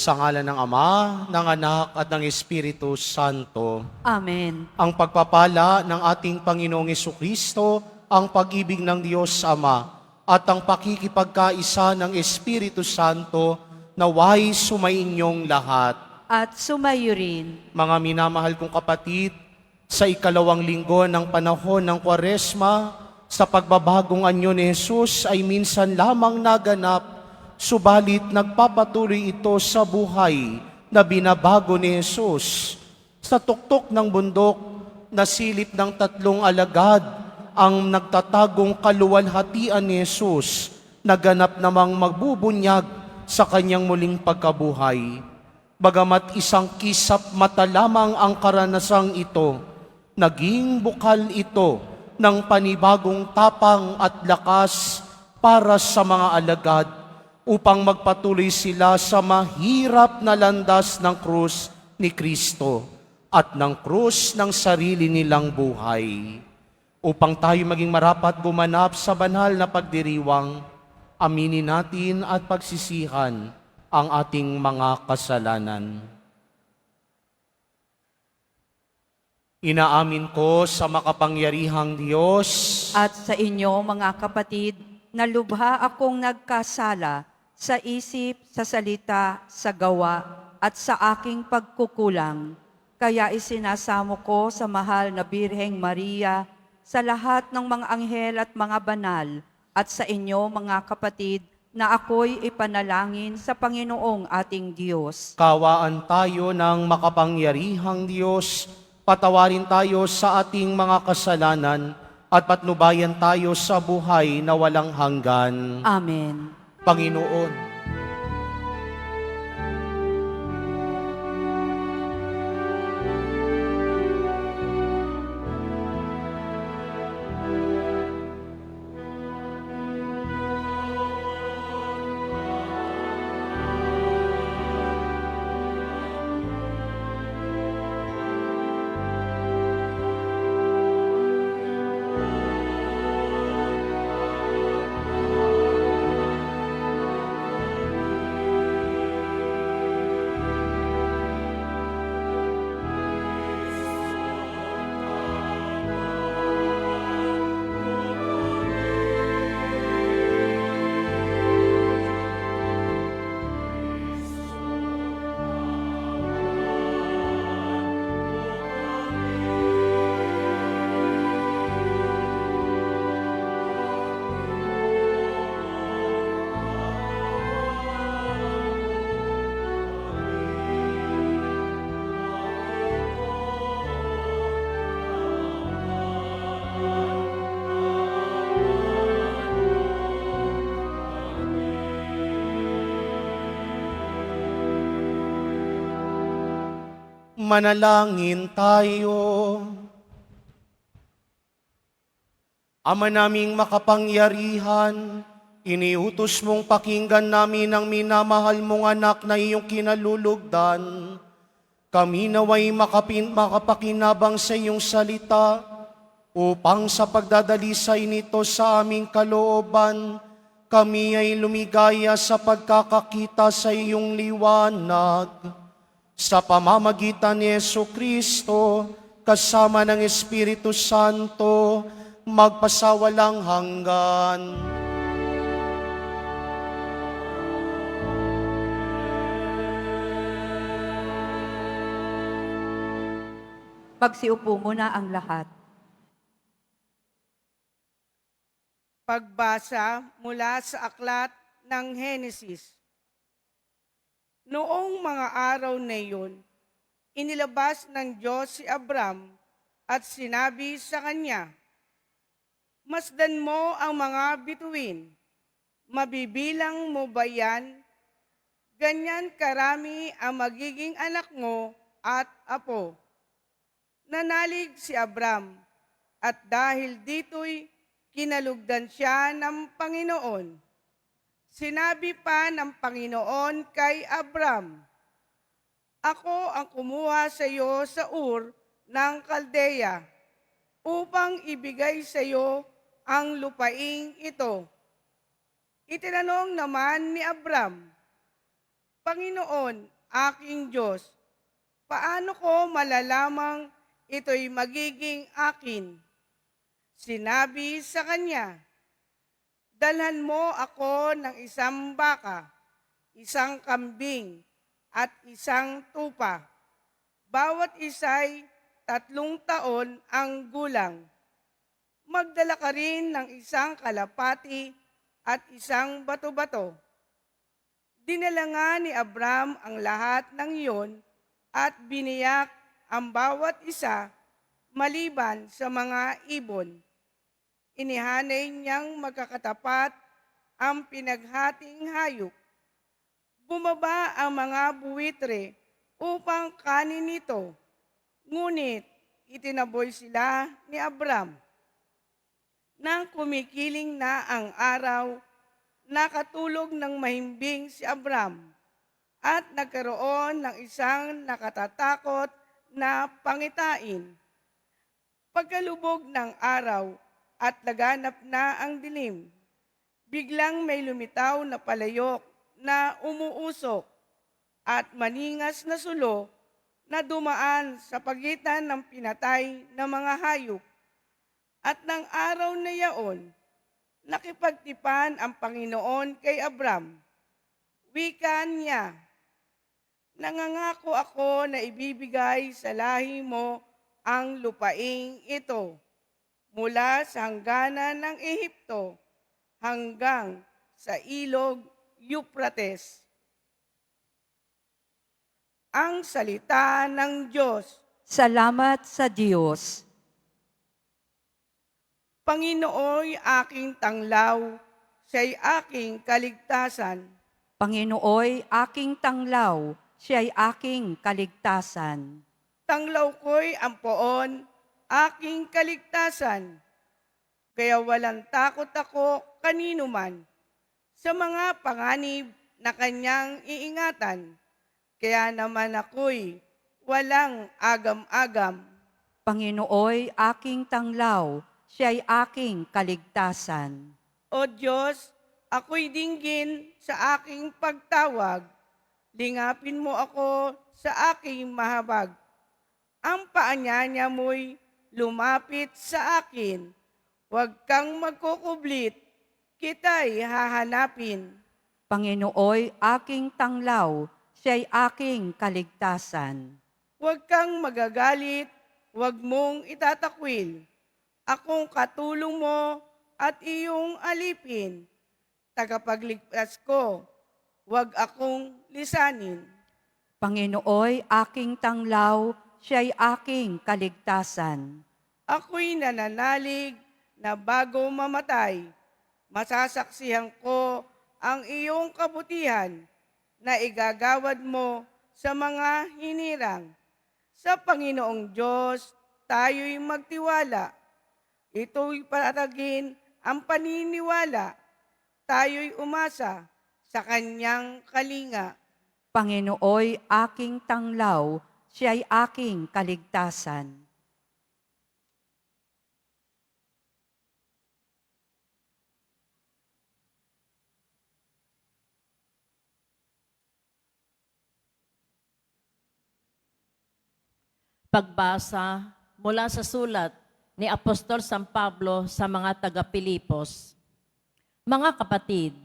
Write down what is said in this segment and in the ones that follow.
Sa ngalan ng Ama, ng Anak at ng Espiritu Santo. Amen. Ang pagpapala ng ating Panginoong Jesucristo, ang pag-ibig ng Diyos Ama, at ang pakikipagkaisa ng Espiritu Santo naway sumainyong lahat. At sumayo rin. Mga minamahal kong kapatid, sa ikalawang linggo ng panahon ng Kwaresma, sa pagbabagong anyo ni Jesus ay minsan lamang naganap, subalit nagpapatuloy ito sa buhay na binabago ni Jesus. Sa tuktok ng bundok, nasilip ng tatlong alagad ang nagtatagong kaluwalhatian ni Jesus, naganap namang magbubunyag sa kanyang muling pagkabuhay. Bagamat isang kisap mata lamang ang karanasang ito, naging bukal ito ng panibagong tapang at lakas para sa mga alagad upang magpatuloy sila sa mahirap na landas ng krus ni Kristo at ng krus ng sarili nilang buhay. Upang tayo maging marapat gumanap sa banal na pagdiriwang, aminin natin at pagsisihan ang ating mga kasalanan. Inaamin ko sa makapangyarihang Diyos At sa inyo, mga kapatid, na lubha akong nagkasala sa isip, sa salita, sa gawa, at sa aking pagkukulang. Kaya isinasamo ko sa mahal na Birheng Maria, sa lahat ng mga anghel at mga banal, at sa inyo, mga kapatid, na ako'y ipanalangin sa Panginoong ating Diyos. Kawaan tayo ng makapangyarihang Diyos, patawarin tayo sa ating mga kasalanan, at patnubayan tayo sa buhay na walang hanggan. Amen. Panginoon, manalangin tayo. Ama naming makapangyarihan, iniutos mong pakinggan namin ang minamahal mong anak na iyong kinalulugdan. Kami naway makapakinabang sa iyong salita upang sa pagdadalisay nito sa aming kalooban, kami ay lumigaya sa pagkakakita sa iyong liwanag. Sa pamamagitan ni Jesucristo, kasama ng Espiritu Santo, magpasawalang hanggan. Pagsiupo muna ang lahat. Pagbasa mula sa aklat ng Henesis. Noong mga araw na iyon, inilabas ng Diyos si Abram at sinabi sa kanya, "Masdan mo ang mga bituin, mabibilang mo ba yan? Ganyan karami ang magiging anak mo at apo." Nanalig si Abram, at dahil dito'y kinalugdan siya ng Panginoon. Sinabi pa ng Panginoon kay Abram, "Ako ang kumuha sa iyo sa Ur ng Kaldeya upang ibigay sa iyo ang lupaing ito." Itinanong naman ni Abram, "Panginoon, aking Diyos. Paano ko malalamang ito'y magiging akin? Sinabi sa kanya, dalhan mo ako ng isang baka, isang kambing, at isang tupa. Bawat isa'y 3 taon ang gulang. Magdala ka rin ng isang kalapati at isang bato-bato. Dinala nga ni Abram ang lahat ng iyon at biniyak ang bawat isa maliban sa mga ibon. Inihanay niyang magkakatapat ang pinaghating hayop. Bumaba ang mga buwitre upang kanin nito, ngunit itinaboy sila ni Abram. Nang kumikiling na ang araw, nakatulog ng mahimbing si Abram at nagkaroon ng isang nakatatakot na pangitain. Pagkalubog ng araw at laganap na ang dilim, biglang may lumitaw na palayok na umuusok at maningas na sulo na dumaan sa pagitan ng pinatay na mga hayop. At ng araw na yaon, nakipagtipan ang Panginoon kay Abram. Wika niya, nangangako ako na ibibigay sa lahi mo ang lupaing ito mula sa hangganan ng Ehipto hanggang sa ilog Euphrates. Ang salita ng Diyos. Salamat sa Diyos. Panginooy aking tanglaw, siya'y aking kaligtasan. Panginooy aking tanglaw, siya'y aking kaligtasan. Tanglaw ko'y ang poon, aking kaligtasan. Kaya walang takot ako kanino man sa mga panganib na kanyang iingatan. Kaya naman ako'y walang agam-agam. Panginooy aking tanglaw, siya'y aking kaligtasan. O Diyos, ako'y dinggin sa aking pagtawag. Lingapin mo ako sa aking mahabag. Ang paanyaya mo'y lumapit sa akin. Huwag kang magkukublit, kita'y hahanapin. Panginooy aking tanglaw, siya'y aking kaligtasan. Huwag kang magagalit, huwag mong itatakwil. Akong katulong mo at iyong alipin. Tagapagligtas ko, huwag akong lisanin. Panginooy aking tanglaw, siya'y aking kaligtasan. Ako'y nananalig na bago mamatay, masasaksihan ko ang iyong kabutihan na igagawad mo sa mga hinirang. Sa Panginoong Diyos, tayo'y magtiwala. Ito'y patatagin ang paniniwala. Tayo'y umasa sa kanyang kalinga. Panginooy aking tanglaw, siya'y aking kaligtasan. Pagbasa mula sa sulat ni Apostol San Pablo sa mga taga-Pilipos. Mga kapatid,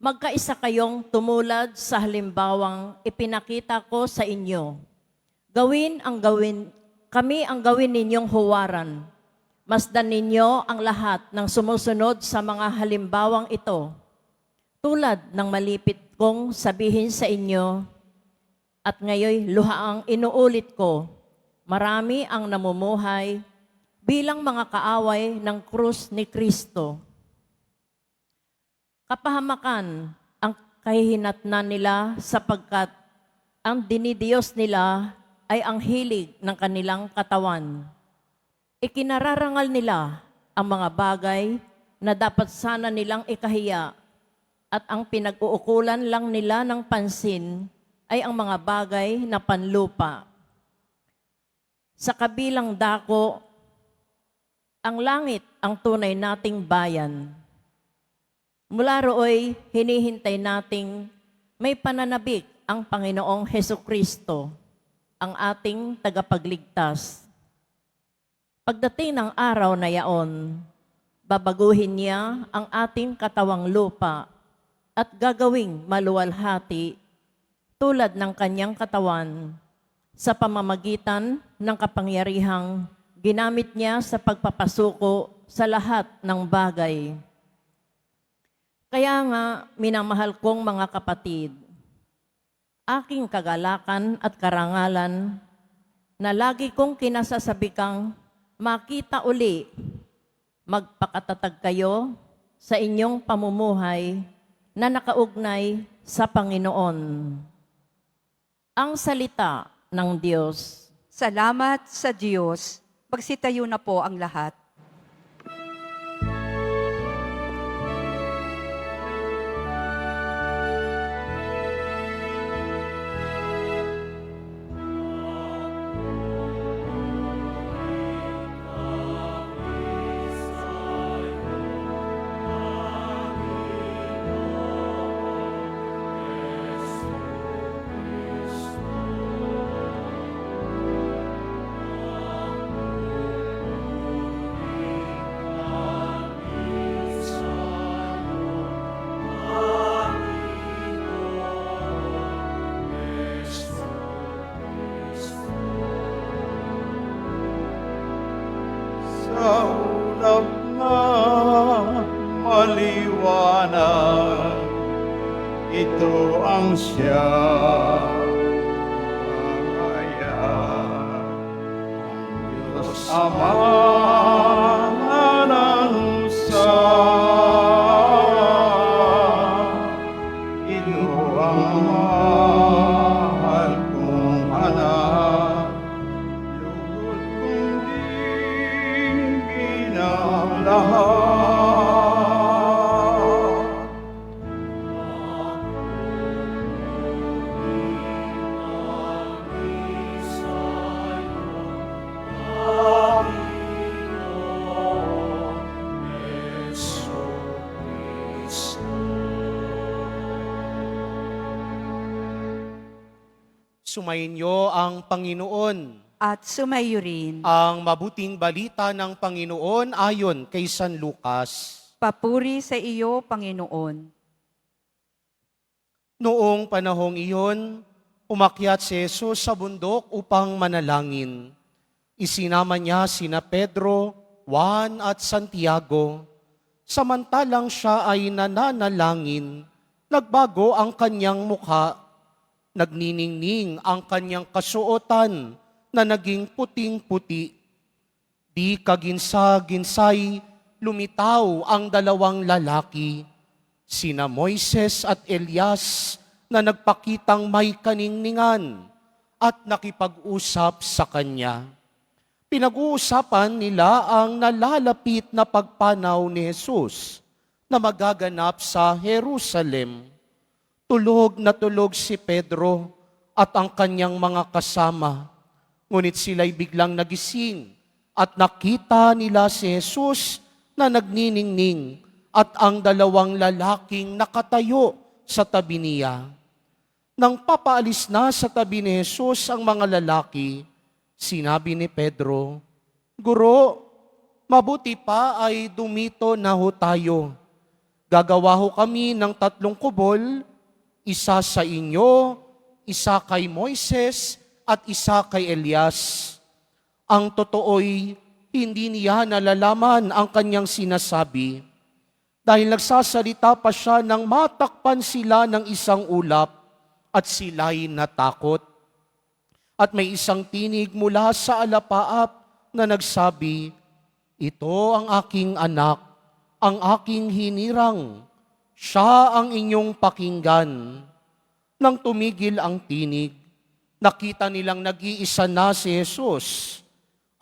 magkaisa kayong tumulad sa halimbawang ipinakita ko sa inyo. Kami ang gawin ninyong huwaran. Masdan ninyo ang lahat ng sumusunod sa mga halimbawang ito. Tulad ng malipit kong sabihin sa inyo, at ngayoy luhaang inuulit ko, marami ang namumuhay bilang mga kaaway ng krus ni Kristo. Kapahamakan ang kahihinatnan nila sapagkat ang dinidiyos nila ay ang hilig ng kanilang katawan. Ikinararangal nila ang mga bagay na dapat sana nilang ikahiya at ang pinag-uukulan lang nila ng pansin ay ang mga bagay na panlupa. Sa kabilang dako, ang langit ang tunay nating bayan. Mula rooy, hinihintay nating may pananabik ang Panginoong Heso Kristo, ang ating tagapagligtas. Pagdating ng araw na yaon, babaguhin niya ang ating katawang lupa at gagawing maluwalhati tulad ng kanyang katawan sa pamamagitan ng kapangyarihang ginamit niya sa pagpapasuko sa lahat ng bagay. Kaya nga, minamahal kong mga kapatid, aking kagalakan at karangalan na lagi kong kinasasabikang makita uli, magpakatatag kayo sa inyong pamumuhay na nakaugnay sa Panginoon. Ang salita ng Diyos. Salamat sa Diyos. Magsitayo na po ang lahat. Sa ulap na maliwanag, ito ang siyaya. Diyos Ama ng ito ang mahal kong anak. Lugod kong dinggin ang lahat. Sumayin niyo ang Panginoon. At sumayo rin. Ang mabuting balita ng Panginoon ayon kay San Lucas. Papuri sa iyo, Panginoon. Noong panahong iyon, umakyat si Jesus sa bundok upang manalangin. Isinama niya sina Pedro, Juan at Santiago. Samantalang siya ay nananalangin, nagbago ang kanyang mukha. Nagniningning ang kanyang kasuotan na naging puting-puti. Di kaginsa-ginsay lumitaw ang dalawang lalaki, sina Moises at Elias, na nagpakitang may kaningningan at nakipag-usap sa kanya. Pinag-uusapan nila ang nalalapit na pagpanaw ni Jesus na magaganap sa Jerusalem. Tulog na tulog si Pedro at ang kanyang mga kasama. Ngunit sila'y biglang nagising at nakita nila si Jesus na nagniningning at ang dalawang lalaking nakatayo sa tabi niya. Nang papaalis na sa tabi ni Jesus ang mga lalaki, sinabi ni Pedro, "Guro, mabuti pa ay dumito na ho tayo. Gagawa ho kami ng 3 kubol, isa sa inyo, isa kay Moises, at isa kay Elias." Ang totoo'y hindi niya nalalaman ang kanyang sinasabi, dahil nagsasalita pa siya nang matakpan sila ng isang ulap at sila'y natakot. At may isang tinig mula sa alapaap na nagsabi, "Ito ang aking anak, ang aking hinirang. Siya ang inyong pakinggan." Nang tumigil ang tinig, nakita nilang nag-iisa na si Jesus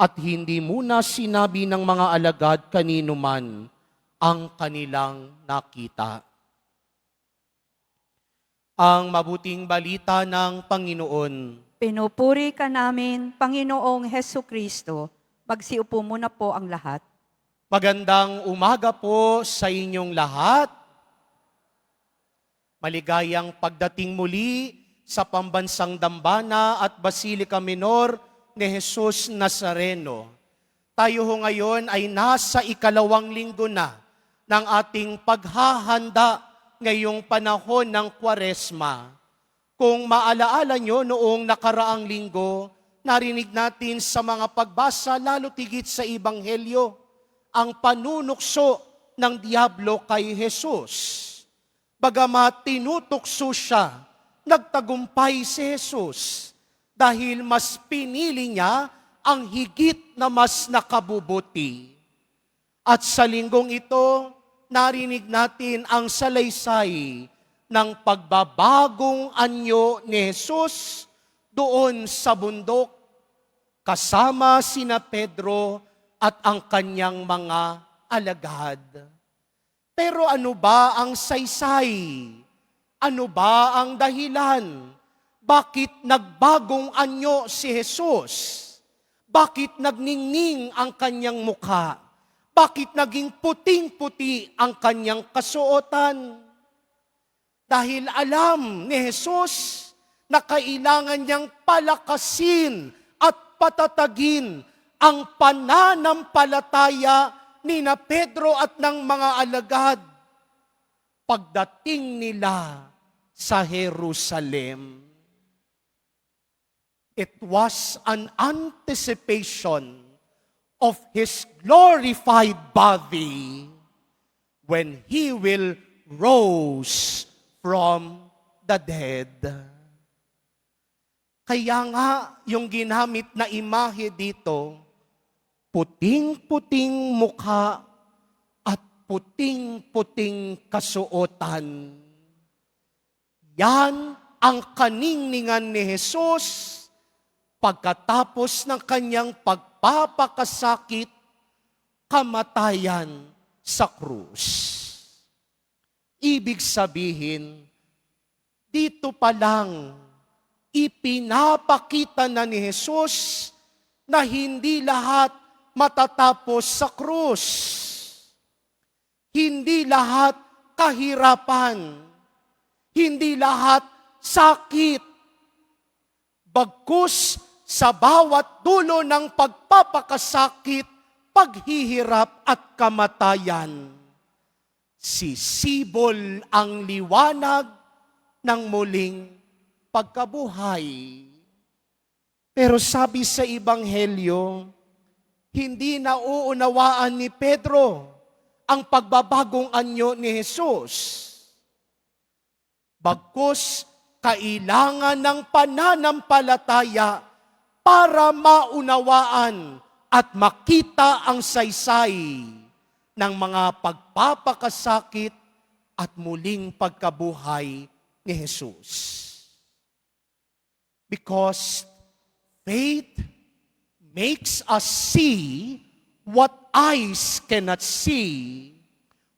at hindi muna sinabi ng mga alagad kanino man ang kanilang nakita. Ang mabuting balita ng Panginoon. Pinupuri ka namin, Panginoong Heso Kristo. Magsiupo muna po ang lahat. Magandang umaga po sa inyong lahat. Maligayang pagdating muli sa pambansang Dambana at Basilica Minor ni Jesus Nazareno. Tayo ho ngayon ay nasa ikalawang linggo na ng ating paghahanda ngayong panahon ng Kwaresma. Kung maalaala nyo noong nakaraang linggo, narinig natin sa mga pagbasa lalo tigit sa Ebanghelyo ang panunukso ng Diablo kay Jesus. Bagamat tinutukso siya, nagtagumpay si Jesus dahil mas pinili niya ang higit na mas nakabubuti. At sa linggong ito, narinig natin ang salaysay ng pagbabagong anyo ni Jesus doon sa bundok kasama sina Pedro at ang kanyang mga alagad. Pero ano ba ang saysay? Ano ba ang dahilan? Bakit nagbagong anyo si Jesus? Bakit nagningning ang kanyang mukha? Bakit naging puting-puti ang kanyang kasuotan? Dahil alam ni Jesus na kailangan niyang palakasin at patatagin ang pananampalataya ni na Pedro at ng mga alagad pagdating nila sa Jerusalem. It was an anticipation of His glorified body when He will rose from the dead. Kaya nga, yung ginamit na imahe dito, puting-puting mukha at puting-puting kasuotan. Yan ang kaningningan ni Jesus pagkatapos ng kanyang pagpapakasakit, kamatayan sa krus. Ibig sabihin, dito pa lang, ipinapakita na ni Jesus na hindi lahat matatapos sa krus. Hindi lahat kahirapan. Hindi lahat sakit. Bagkus sa bawat dulo ng pagpapakasakit, paghihirap at kamatayan, sisibol ang liwanag ng muling pagkabuhay. Pero sabi sa Ebanghelyo, hindi nauunawaan ni Pedro ang pagbabagong anyo ni Jesus. Bagkus, kailangan ng pananampalataya para maunawaan at makita ang saysay ng mga pagpapakasakit at muling pagkabuhay ni Jesus. Because faith makes us see what eyes cannot see,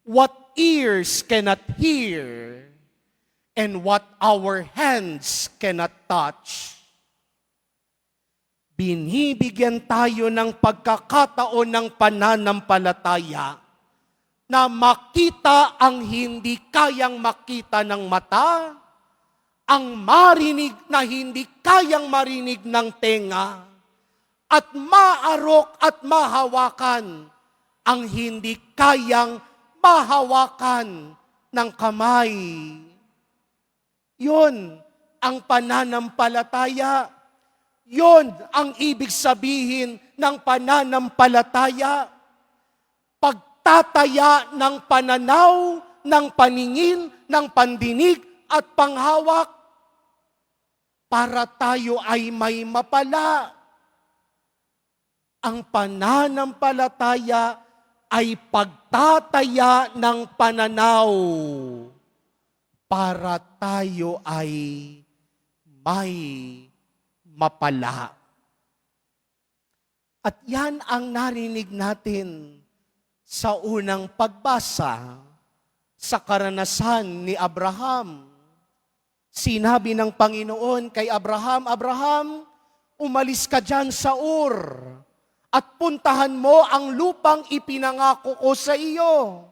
what ears cannot hear, and what our hands cannot touch. Binibigyan tayo ng pagkakataon ng pananampalataya na makita ang hindi kayang makita ng mata, ang marinig na hindi kayang marinig ng tenga, at maarok at mahawakan ang hindi kayang mahawakan ng kamay. Yun ang pananampalataya. Yun ang ibig sabihin ng pananampalataya. Pagtataya ng pananaw, ng paningin, ng pandinig at panghawak para tayo ay may mapala. Ang pananampalataya ay pagtataya ng pananaw para tayo ay may mapala. At yan ang narinig natin sa unang pagbasa sa karanasan ni Abraham. Sinabi ng Panginoon kay Abraham, Abraham, umalis ka dyan sa Ur at puntahan mo ang lupang ipinangako ko sa iyo.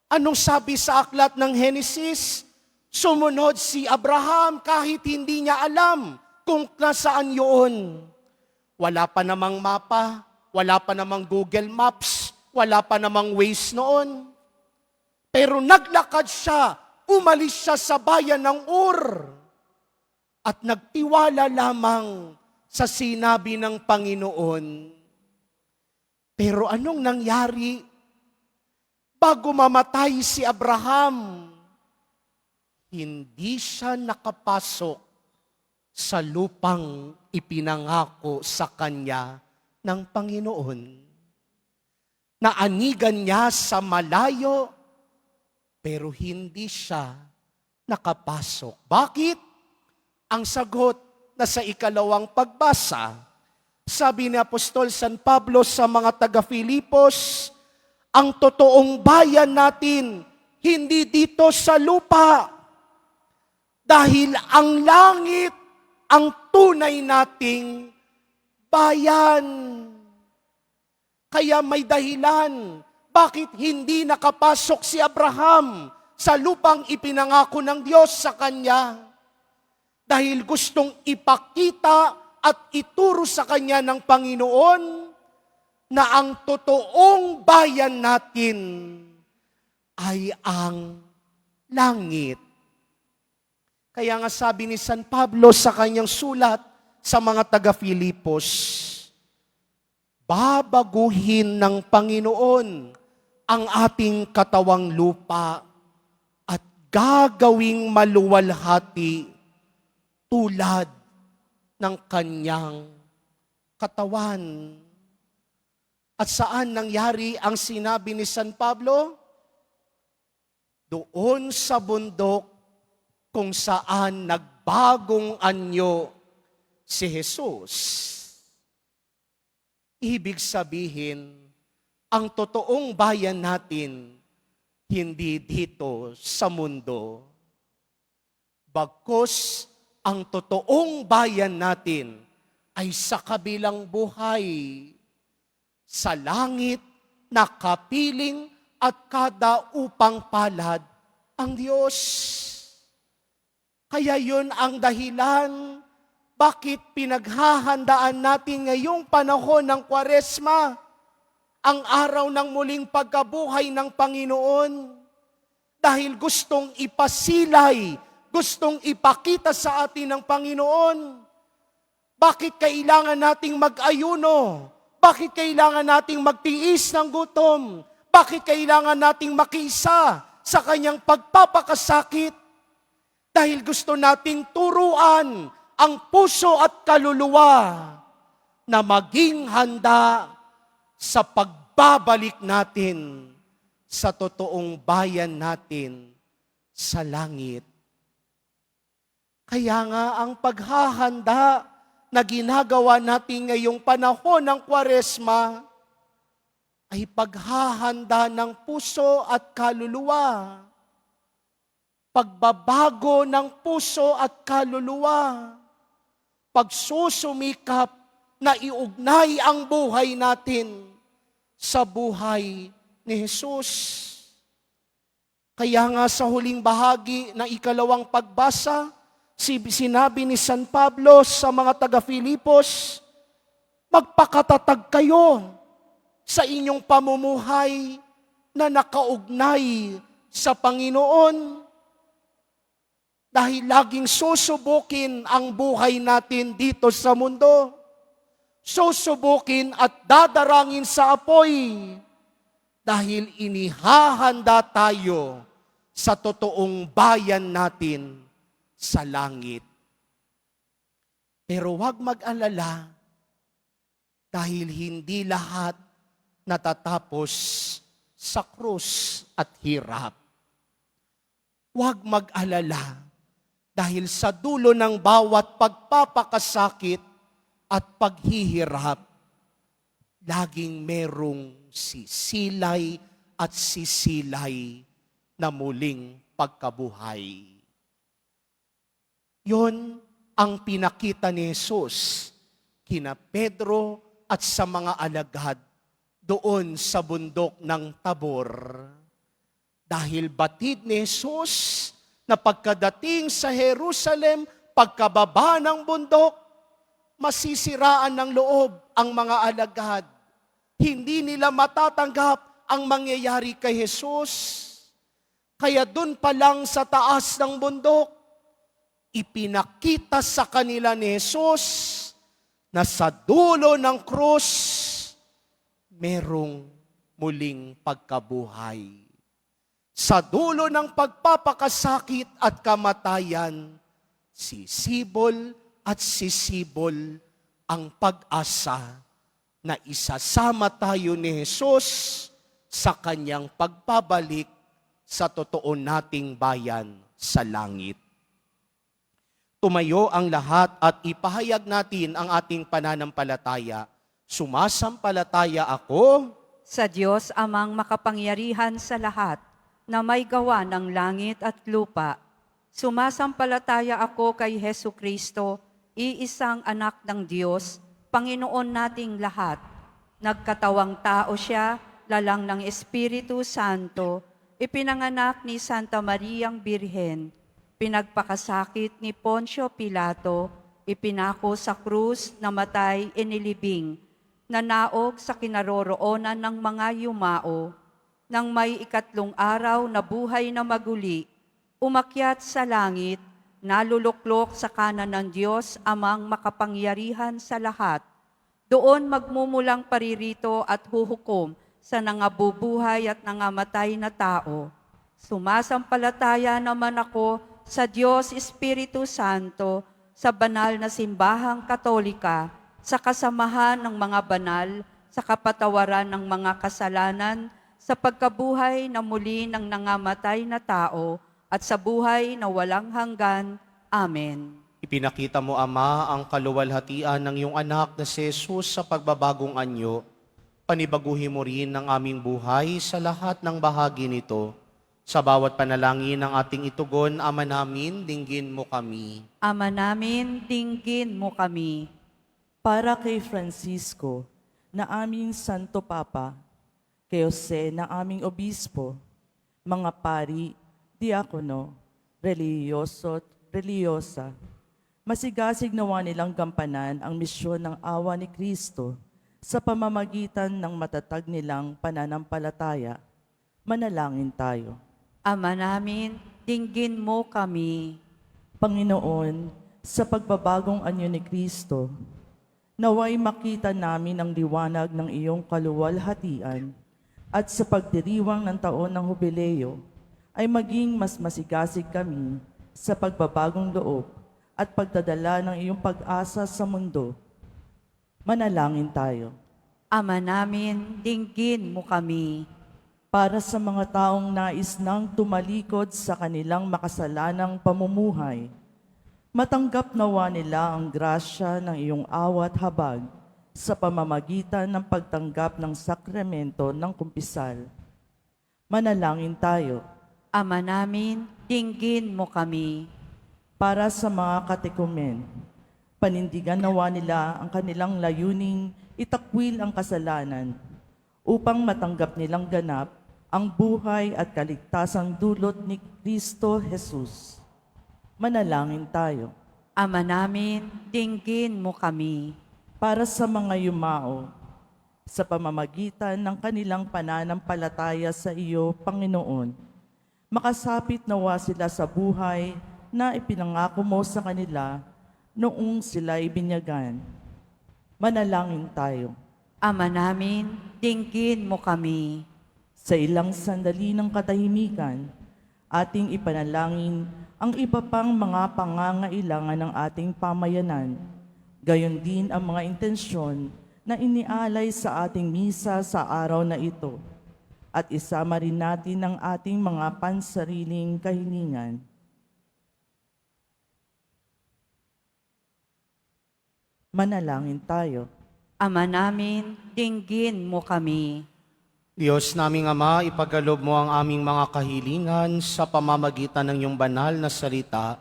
Anong sabi sa aklat ng Henesis? Sumunod si Abraham kahit hindi niya alam kung nasaan yun. Wala pa namang mapa, wala pa namang Google Maps, wala pa namang Waze noon. Pero naglakad siya, umalis siya sa bayan ng Ur. At nagtiwala lamang sa sinabi ng Panginoon. Pero anong nangyari? Bago mamatay si Abraham, hindi siya nakapasok sa lupang ipinangako sa kanya ng Panginoon. Naanigan niya sa malayo, pero hindi siya nakapasok. Bakit? Ang sagot na sa ikalawang pagbasa, sabi ni Apostol San Pablo sa mga taga-Filipos, ang totoong bayan natin, hindi dito sa lupa. Dahil ang langit, ang tunay nating bayan. Kaya may dahilan, bakit hindi nakapasok si Abraham sa lupang ipinangako ng Diyos sa kanya? Dahil gustong ipakita at ituro sa kanya ng Panginoon na ang totoong bayan natin ay ang langit. Kaya nga sabi ni San Pablo sa kanyang sulat sa mga taga-Filipos, babaguhin ng Panginoon ang ating katawang lupa at gagawing maluwalhati tulad ng kanyang katawan. At saan nangyari ang sinabi ni San Pablo? Doon sa bundok kung saan nagbagong anyo si Jesus. Ibig sabihin, ang totoong bayan natin, hindi dito sa mundo. Bagkus, ang totoong bayan natin ay sa kabilang buhay, sa langit na kapiling at kada upang palad ang Diyos. Kaya yun ang dahilan bakit pinaghahandaan natin ngayong panahon ng Kwaresma, ang araw ng muling pagkabuhay ng Panginoon. Dahil gustong ipasilay, gustong ipakita sa atin ng Panginoon. Bakit kailangan nating mag-ayuno? Bakit kailangan nating magtiis ng gutom? Bakit kailangan nating makiisa sa kanyang pagpapakasakit? Dahil gusto nating turuan ang puso at kaluluwa na maging handa sa pagbabalik natin sa totoong bayan natin sa langit. Kaya nga ang paghahanda na ginagawa natin ngayong panahon ng Kwaresma ay paghahanda ng puso at kaluluwa. Pagbabago ng puso at kaluluwa, pagsusumikap na iugnay ang buhay natin sa buhay ni Jesus. Kaya nga sa huling bahagi ng ikalawang pagbasa, sinabi ni San Pablo sa mga taga-Filipos, magpakatatag kayo sa inyong pamumuhay na nakaugnay sa Panginoon. Dahil laging susubukin ang buhay natin dito sa mundo. Susubukin at dadarangin sa apoy. Dahil inihahanda tayo sa totoong bayan natin sa langit. Pero huwag mag-alala dahil hindi lahat natatapos sa krus at hirap. Huwag mag-alala dahil sa dulo ng bawat pagpapakasakit at paghihirap, laging merong sisilay at sisilay na muling pagkabuhay. Yon ang pinakita ni Jesus kina Pedro at sa mga alagad doon sa bundok ng Tabor. Dahil batid ni Jesus na pagkadating sa Jerusalem, pagkababa ng bundok, masisiraan ng loob ang mga alagad. Hindi nila matatanggap ang mangyayari kay Jesus. Kaya dun pa lang sa taas ng bundok, ipinakita sa kanila ni Jesus na sa dulo ng krus, merong muling pagkabuhay. Sa dulo ng pagpapakasakit at kamatayan, sisibol at sisibol ang pag-asa na isasama tayo ni Jesus sa kanyang pagbabalik sa totoo nating bayan sa langit. Tumayo ang lahat at ipahayag natin ang ating pananampalataya. Sumasampalataya ako Sa Diyos amang makapangyarihan sa lahat, na may gawa ng langit at lupa. Sumasampalataya ako kay Hesu Kristo, iisang anak ng Diyos, Panginoon nating lahat. Nagkatawang tao siya, lalang ng Espiritu Santo, ipinanganak ni Santa Mariang Birhen, pinagpakasakit ni Poncio Pilato, ipinako sa krus, namatay, inilibing, nanaog sa kinaroroonan ng mga yumao, nang may ikatlong araw na buhay na maguli, umakyat sa langit, naluluklok sa kanan ng Diyos amang makapangyarihan sa lahat. Doon magmumulang paririto at huhukom sa nangabubuhay at nangamatay na tao. Sumasampalataya naman ako sa Diyos Espiritu Santo, sa banal na simbahang katolika, sa kasamahan ng mga banal, sa kapatawaran ng mga kasalanan, sa pagkabuhay na muli ng nangamatay na tao, at sa buhay na walang hanggan. Amen. Ipinakita mo, Ama, ang kaluwalhatian ng iyong anak na si Jesus sa pagbabagong anyo. Panibaguhin mo rin ang aming buhay sa lahat ng bahagi nito. Sa bawat panalangin ng ating itugon, Ama namin, dinggin mo kami. Ama namin, dinggin mo kami. Para kay Francisco, na aming Santo Papa, kay Jose na aming Obispo, mga pari, diakono, reliyoso at reliyosa, masigasig nawa nilang gampanan ang misyon ng awa ni Kristo sa pamamagitan ng matatag nilang pananampalataya. Manalangin tayo. Ama namin, dinggin mo kami. Panginoon, sa pagbabagong anyo ni Kristo, naway makita namin ang liwanag ng iyong kaluwalhatian at sa pagdiriwang ng taon ng Hubileo ay maging mas masigasig kami sa pagbabagong loob at pagdadala ng iyong pag-asa sa mundo. Manalangin tayo. Ama namin, dinggin mo kami. Para sa mga taong nais nang tumalikod sa kanilang makasalanang pamumuhay, matanggap nawa nila ang grasya ng iyong awat habag sa pamamagitan ng pagtanggap ng sakramento ng kumpisal. Manalangin tayo. Ama namin, dinggin mo kami. Para sa mga katekumen, panindigan nawa nila ang kanilang layuning itakwil ang kasalanan upang matanggap nilang ganap ang buhay at kaligtasang dulot ni Kristo Jesus. Manalangin tayo. Ama namin, dinggin mo kami. Para sa mga yumao, sa pamamagitan ng kanilang pananampalataya sa iyo, Panginoon, makasapit nawa sila sa buhay na ipinangako mo sa kanila noong sila ibinyagan. Manalangin tayo. Ama namin, dinggin mo kami. Sa ilang sandali ng katahimikan, ating ipanalangin ang iba pang mga pangangailangan ng ating pamayanan. Gayon din ang mga intensyon na inialay sa ating misa sa araw na ito. At isama rin natin ang ating mga pansariling kahilingan. Manalangin tayo. Ama namin, dinggin mo kami. Diyos naming Ama, ipagkaloob mo ang aming mga kahilingan sa pamamagitan ng iyong banal na salita.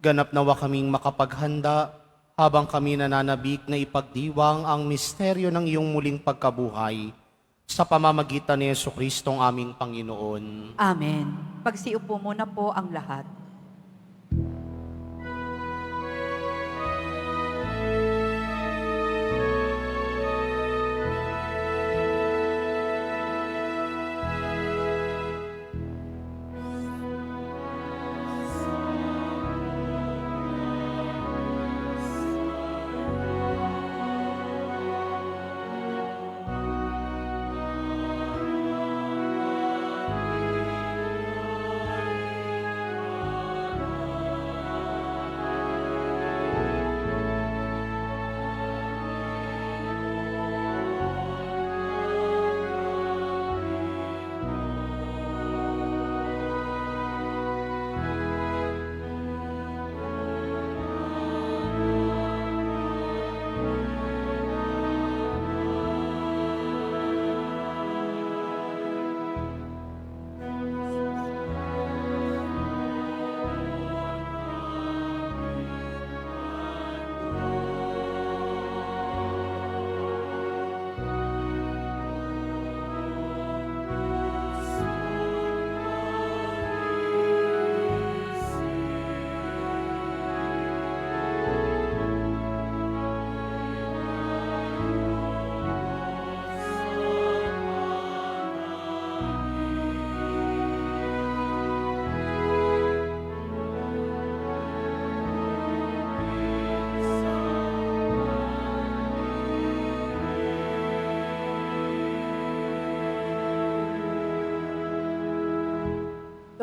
Ganap nawa kaming makapaghanda habang kami nananabik na ipagdiwang ang misteryo ng iyong muling pagkabuhay sa pamamagitan ni Jesucristong aming Panginoon. Amen. Pagsiupo muna po ang lahat.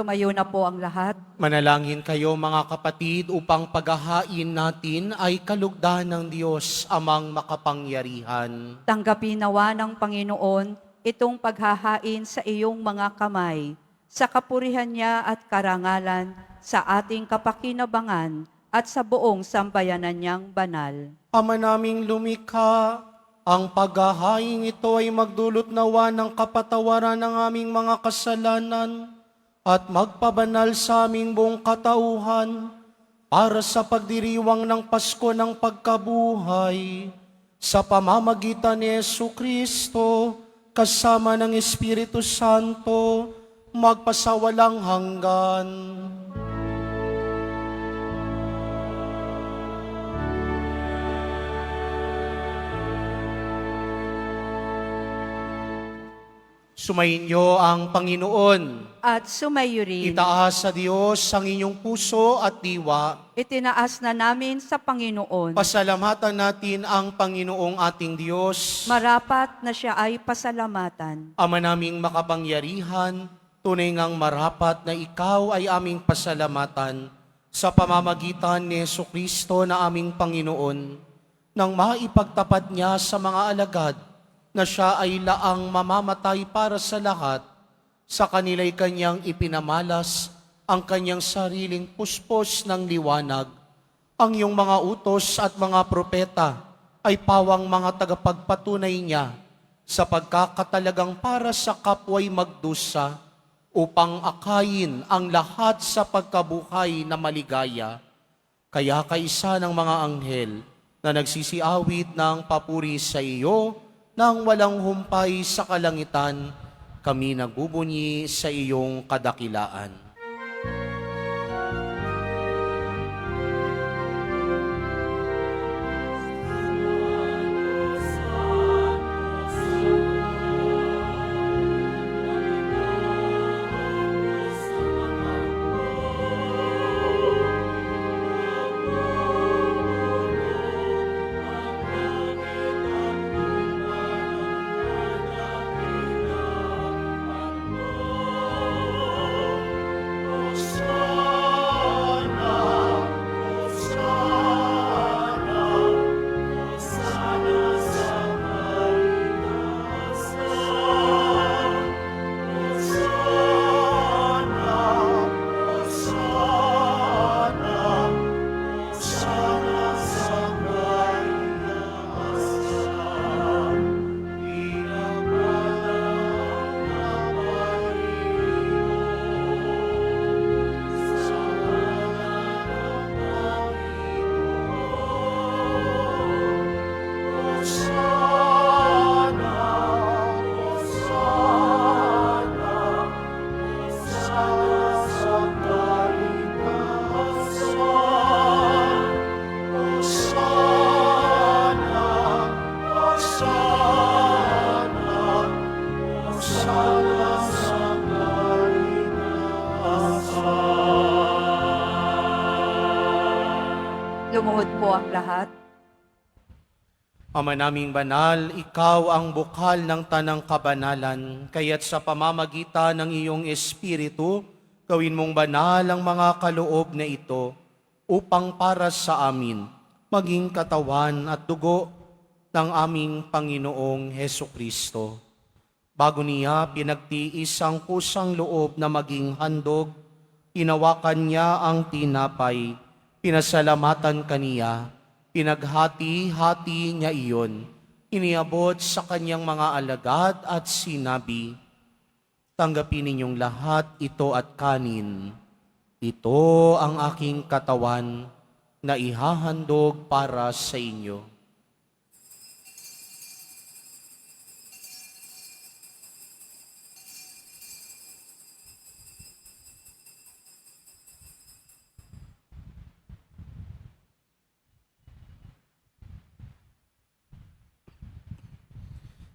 Tumayo na po ang lahat. Manalangin kayo mga kapatid upang paghahain natin ay kalugdan ng Diyos amang makapangyarihan. Tanggapin nawa ng Panginoon itong paghahain sa iyong mga kamay, sa kapurihan niya at karangalan, sa ating kapakinabangan at sa buong sambayanan niyang banal. Ama naming lumikha, ang paghahain ito ay magdulot nawa ng kapatawaran ng aming mga kasalanan at magpabanal sa aming buong katauhan para sa pagdiriwang ng Pasko ng pagkabuhay sa pamamagitan ni Jesucristo kasama ng Espiritu Santo magpasawalang hanggan. Sumayin niyo ang Panginoon. At sumayo rin. Itaas sa Diyos ang inyong puso at diwa. Itinaas na namin sa Panginoon. Pasalamatan natin ang Panginoong ating Diyos. Marapat na siya ay pasalamatan. Ama naming makapangyarihan, tunay ngang marapat na ikaw ay aming pasalamatan sa pamamagitan ni Jesucristo na aming Panginoon, nang maipagtapat niya sa mga alagad na siya ay laang mamamatay para sa lahat, sa kanila'y kanyang ipinamalas ang kanyang sariling puspos ng liwanag. Ang iyong mga utos at mga propeta ay pawang mga tagapagpatunay niya sa pagkakatalagang para sa kapwa'y magdusa upang akayin ang lahat sa pagkabuhay na maligaya. Kaya kaisa ng mga anghel na nagsisiawit ng papuri sa iyo nang walang humpay sa kalangitan, kami nagbubunyi sa iyong kadakilaan. Lumuhod po ang lahat. Ama naming banal, ikaw ang bukal ng tanang kabanalan, kaya't sa pamamagitan ng iyong Espiritu, gawin mong banal ang mga kaloob na ito upang para sa amin maging katawan at dugo ng aming Panginoong Hesukristo. Bago niya pinagtiis ang kusang loob na maging handog, inawakan niya ang tinapay, pinasalamatan kaniya, pinaghati-hati niya iyon, iniabot sa kanyang mga alagad at sinabi, "Tanggapin ninyong lahat ito at kanin. Ito ang aking katawan na ihahandog para sa inyo."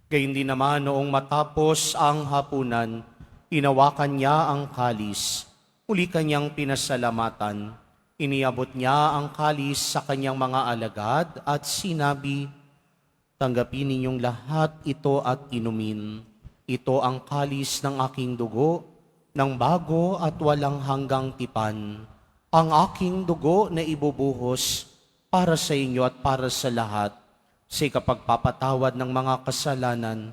Gayun din naman noong matapos ang hapunan, inawakan niya ang kalis. Uli kanyang pinasalamatan. Iniabot niya ang kalis sa kanyang mga alagad at sinabi, "Tanggapin ninyong lahat ito at inumin. Ito ang kalis ng aking dugo ng bago at walang hanggang tipan, ang aking dugo na ibubuhos para sa inyo at para sa lahat. Sa kapagpapatawad ng mga kasalanan,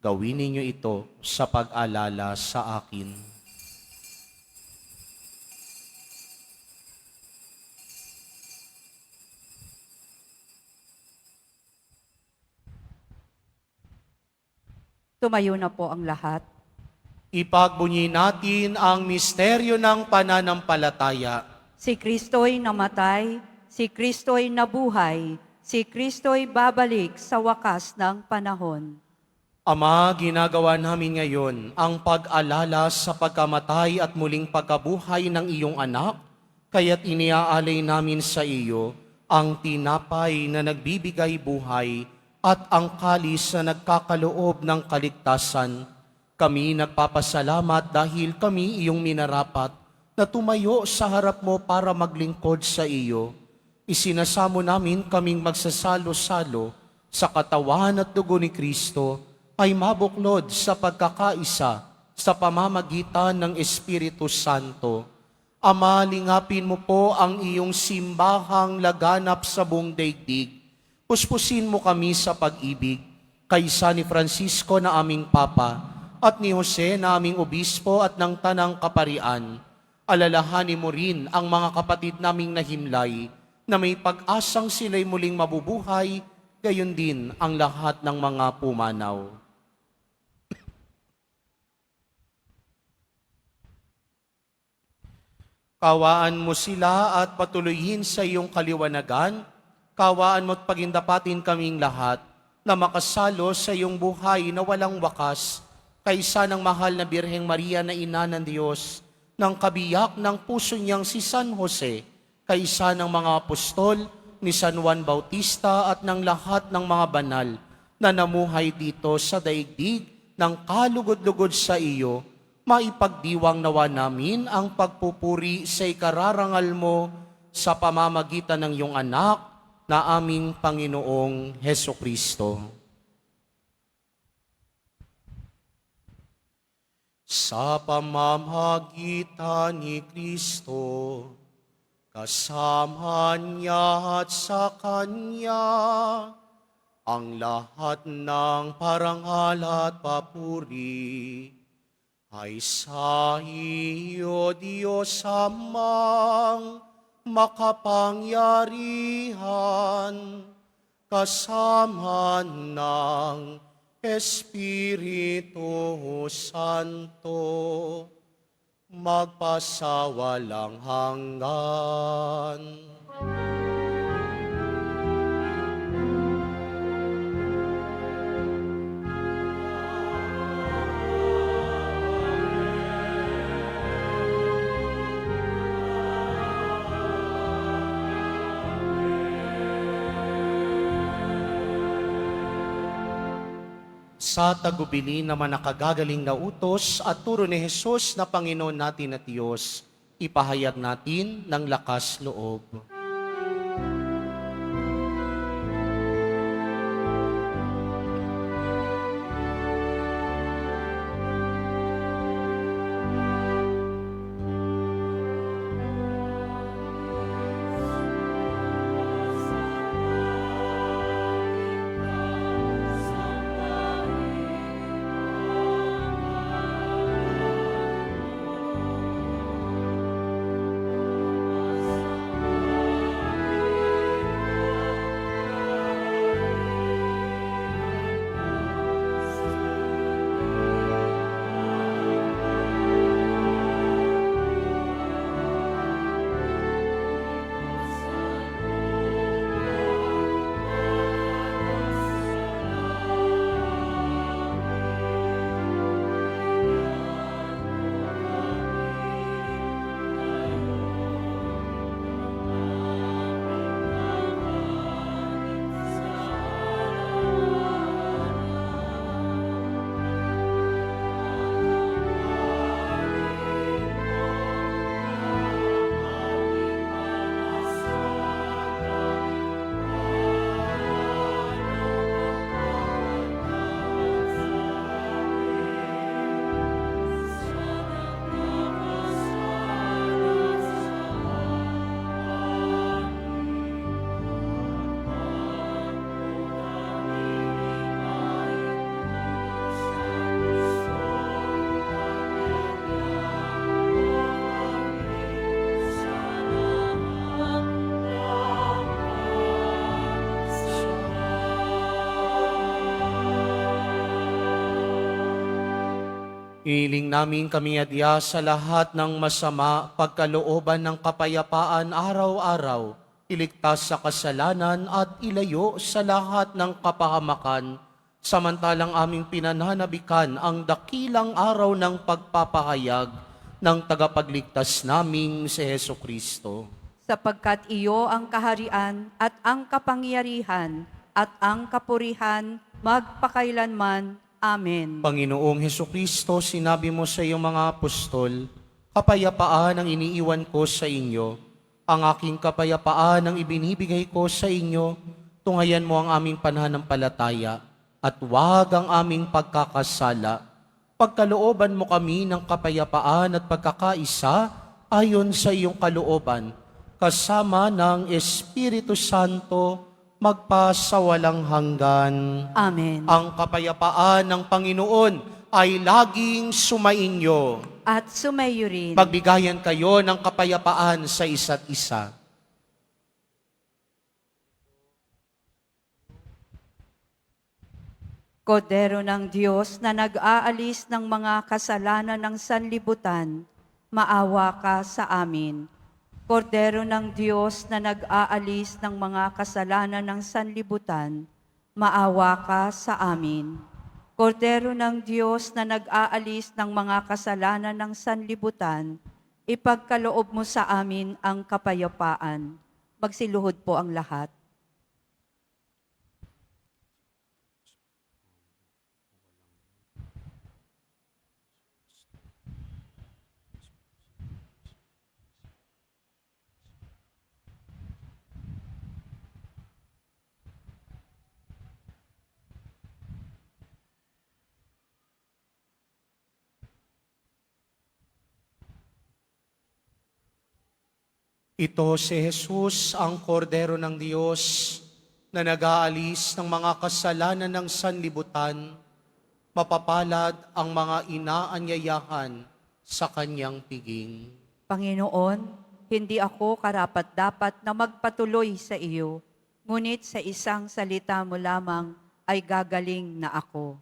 gawin ninyo ito sa pag-alala sa akin. Tumayo na po ang lahat. Ipagbunyi natin ang misteryo ng pananampalataya. Si Kristo'y namatay, si Kristo'y nabuhay, si Kristo'y babalik sa wakas ng panahon. Ama, ginagawa namin ngayon ang pag-alala sa pagkamatay at muling pagkabuhay ng iyong anak, kaya't iniaalay namin sa iyo ang tinapay na nagbibigay buhay at ang kalis na nagkakaloob ng kaligtasan. Kami nagpapasalamat dahil kami iyong minarapat na tumayo sa harap mo para maglingkod sa iyo. Isinasamo namin kaming magsasalo-salo sa katawan at dugo ni Kristo ay mabuklod sa pagkakaisa sa pamamagitan ng Espiritu Santo. Ama, lingapin mo po ang iyong simbahang laganap sa buong daigdig. Puspusin mo kami sa pag-ibig, kaysa ni Francisco na aming Papa, at ni Jose na aming Obispo at ng Tanang Kaparian. Alalahanin mo rin ang mga kapatid naming nahimlay, na may pag-asang sila'y muling mabubuhay, gayon din ang lahat ng mga pumanaw. Kawaan mo sila at patuloyin sa iyong kaliwanagan. Kawaan mo at pagindapatin kaming lahat na makasalo sa iyong buhay na walang wakas, kaysa ng mahal na Birheng Maria na Ina ng Diyos, ng kabiyak ng puso niyang si San Jose, kaysa ng mga apostol ni San Juan Bautista at ng lahat ng mga banal na namuhay dito sa daigdig ng kalugod-lugod sa iyo, maipagdiwang nawa namin ang pagpupuri sa ikararangal mo sa pamamagitan ng iyong anak na aming Panginoong Hesukristo. Sa pamamagitan ni Kristo, kasama niya at sa Kanya, ang lahat ng parangal at papuri ay sa iyo, Diyos Amang makapangyarihan, kasama ng Espiritu Santo, magpasawalang hanggan. Sa tagubili naman nakagagaling na utos at turo ni Jesus na Panginoon natin at Diyos, ipahayag natin ng lakas loob. Iniling namin kami adya sa lahat ng masama, pagkalooban ng kapayapaan araw-araw, iligtas sa kasalanan at ilayo sa lahat ng kapahamakan, samantalang aming pinananabikan ang dakilang araw ng pagpapahayag ng tagapagligtas naming si Heso Kristo. Sapagkat iyo ang kaharian at ang kapangyarihan at ang kapurihan magpakailanman. Amen. Panginoong Heso Kristo, sinabi mo sa iyong mga apostol, kapayapaan ang iniiwan ko sa inyo. Ang aking kapayapaan ang ibinibigay ko sa inyo. Tunghayan mo ang aming pananampalataya at huwag ang aming pagkakasala. Pagkalooban mo kami ng kapayapaan at pagkakaisa ayon sa iyong kalooban, kasama ng Espiritu Santo, magpasawalang hanggan. Amen. Ang kapayapaan ng Panginoon ay laging sumainyo. At sumayo rin. Magbigayan kayo ng kapayapaan sa isa't isa. Kordero ng Diyos na nag-aalis ng mga kasalanan ng sanlibutan, maawa ka sa amin. Kordero ng Diyos na nag-aalis ng mga kasalanan ng sanlibutan, maawa ka sa amin. Kordero ng Diyos na nag-aalis ng mga kasalanan ng sanlibutan, ipagkaloob mo sa amin ang kapayapaan. Magsiluhod po ang lahat. Ito si Jesus, ang kordero ng Diyos, na nag-aalis ng mga kasalanan ng sanlibutan. Mapapalad ang mga inaanyayahan sa kanyang piging. Panginoon, hindi ako karapat-dapat na magpatuloy sa iyo, ngunit sa isang salita mo lamang ay gagaling na ako.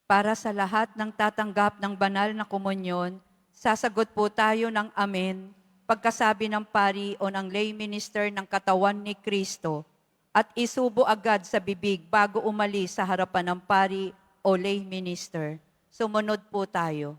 Para sa lahat ng tatanggap ng banal na komunyon, sasagot po tayo ng amen pagkasabi ng pari o ng lay minister ng katawan ni Kristo at isubo agad sa bibig bago umalis sa harapan ng pari o lay minister. Sumunod po tayo.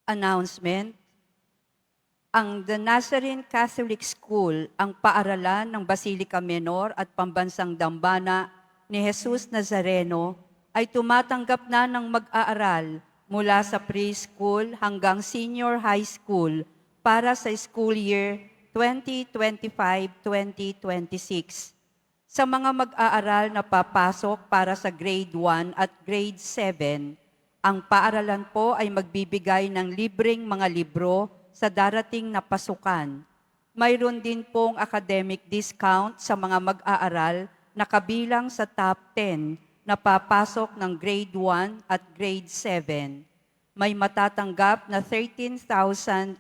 Announcement. Ang The Nazarene Catholic School, ang paaralan ng Basilica Menor at Pambansang Dambana ni Jesus Nazareno, ay tumatanggap na ng mag-aaral mula sa preschool hanggang senior high school para sa school year 2025-2026. Sa mga mag-aaral na papasok para sa grade 1 at grade 7, ang paaralan po ay magbibigay ng libreng mga libro sa darating na pasukan. Mayroon din pong academic discount sa mga mag-aaral na kabilang sa top 10 na papasok ng grade 1 at grade 7. May matatanggap na 13,000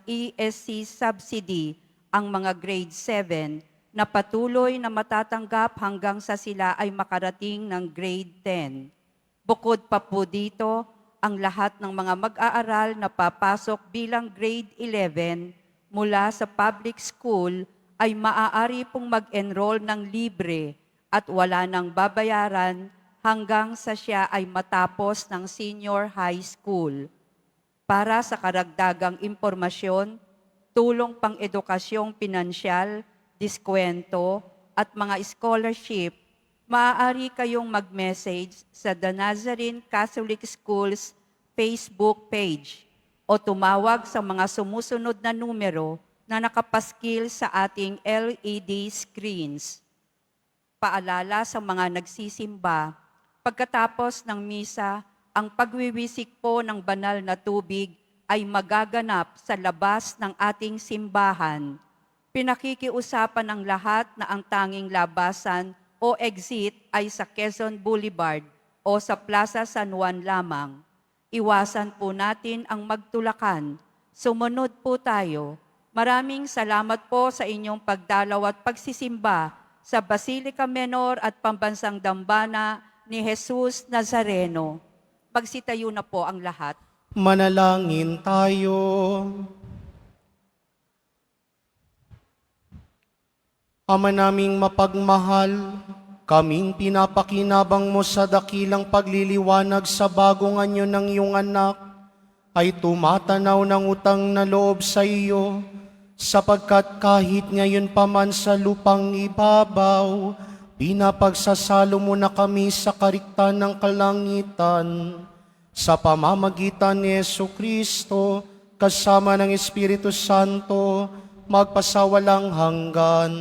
ESC subsidy ang mga grade 7 na patuloy na matatanggap hanggang sa sila ay makarating ng grade 10. Bukod pa po dito, ang lahat ng mga mag-aaral na papasok bilang grade 11 mula sa public school ay maaari pong mag-enroll ng libre at wala nang babayaran hanggang sa siya ay matapos ng senior high school. Para sa karagdagang impormasyon, tulong pang-edukasyong pinansyal, diskwento at mga scholarship, maaari kayong mag-message sa The Nazarene Catholic Schools Facebook page o tumawag sa mga sumusunod na numero na nakapaskil sa ating LED screens. Paalala sa mga nagsisimba, pagkatapos ng misa, ang pagwiwisik po ng banal na tubig ay magaganap sa labas ng ating simbahan. Pinakikiusapan ng lahat na ang tanging labasan o exit ay sa Quezon Boulevard o sa Plaza San Juan lamang. Iwasan po natin ang magtulakan. Sumunod po tayo. Maraming salamat po sa inyong pagdalaw at pagsisimba sa Basilica Menor at Pambansang Dambana ni Jesus Nazareno. Magsitayo na po ang lahat. Manalangin tayo. Ama naming mapagmahal, kaming pinapakinabang mo sa dakilang pagliliwanag sa bagong anyo ng iyong anak, ay tumatanaw ng utang na loob sa iyo, sapagkat kahit ngayon pa man sa lupang ibabaw, pinapagsasalo mo na kami sa kariktan ng kalangitan, sa pamamagitan ni Jesucristo, kasama ng Espiritu Santo, magpasawalang hanggan.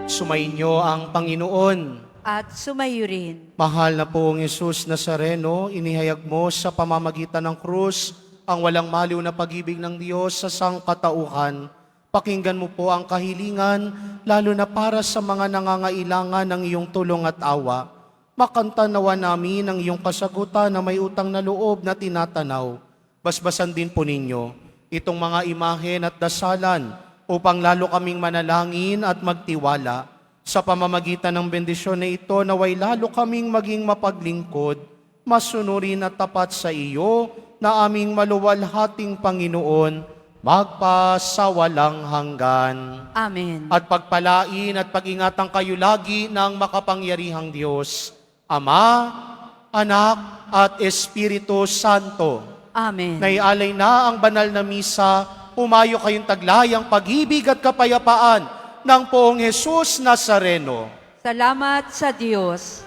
Sumainyo ang Panginoon. At sumayo rin. Mahal na poong Jesus Nazareno, inihayag mo sa pamamagitan ng krus ang walang maliw na pag-ibig ng Diyos sa sangkatauhan. Pakinggan mo po ang kahilingan, lalo na para sa mga nangangailangan ng iyong tulong at awa. Makanta nawa namin ang iyong kasagutan na may utang na loob na tinatanaw. Basbasan din po ninyo itong mga imahen at dasalan upang lalo kaming manalangin at magtiwala. Sa pamamagitan ng bendisyon na ito, naway lalo kaming maging mapaglingkod, masunurin at tapat sa iyo na aming maluwalhating Panginoon, magpasawalang hanggan. Amen. At pagpalain at pag-ingatan kayo lagi ng makapangyarihang Diyos, Ama, Anak, at Espiritu Santo. Amen. Naialay na ang banal na misa, pumayo kayong taglayang pag-ibig at kapayapaan ng poong Jesus Nazareno. Salamat sa Diyos.